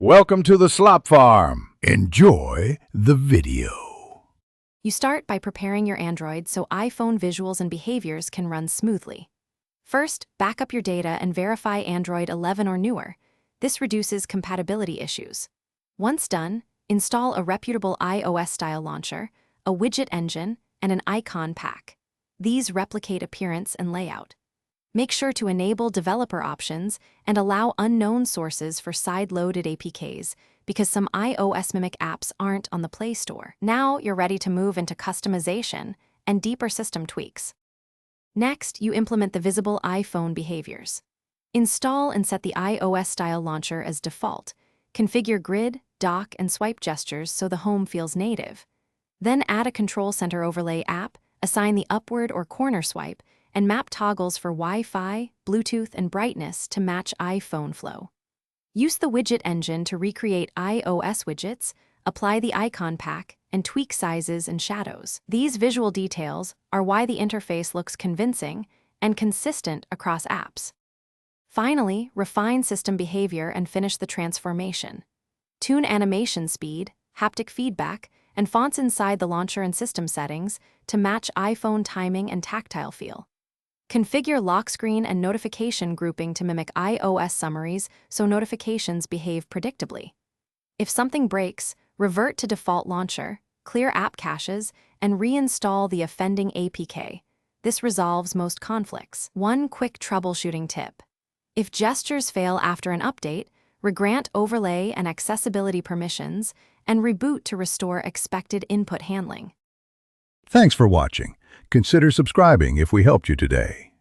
Welcome to the Slop Farm. Enjoy the video. You start by preparing your Android so iPhone visuals and behaviors can run smoothly. First, back up your data and verify Android 11 or newer. This reduces compatibility issues. Once done, install a reputable iOS-style launcher, a widget engine, and an icon pack. These replicate appearance and layout. Make sure to enable developer options and allow unknown sources for side-loaded APKs because some iOS-mimic apps aren't on the Play Store. Now you're ready to move into customization and deeper system tweaks. Next, you implement the visible iPhone behaviors. Install and set the iOS-style launcher as default. Configure grid, dock, and swipe gestures so the home feels native. Then add a Control Center overlay app, assign the upward or corner swipe, and map toggles for Wi-Fi, Bluetooth, and brightness to match iPhone flow. Use the widget engine to recreate iOS widgets, apply the icon pack, and tweak sizes and shadows. These visual details are why the interface looks convincing and consistent across apps. Finally, refine system behavior and finish the transformation. Tune animation speed, haptic feedback, and fonts inside the launcher and system settings to match iPhone timing and tactile feel. Configure lock screen and notification grouping to mimic iOS summaries so notifications behave predictably. If something breaks, revert to default launcher, clear app caches, and reinstall the offending APK. This resolves most conflicts. One quick troubleshooting tip. If gestures fail after an update, regrant overlay and accessibility permissions, and reboot to restore expected input handling. Thanks for watching. Consider subscribing if we helped you today.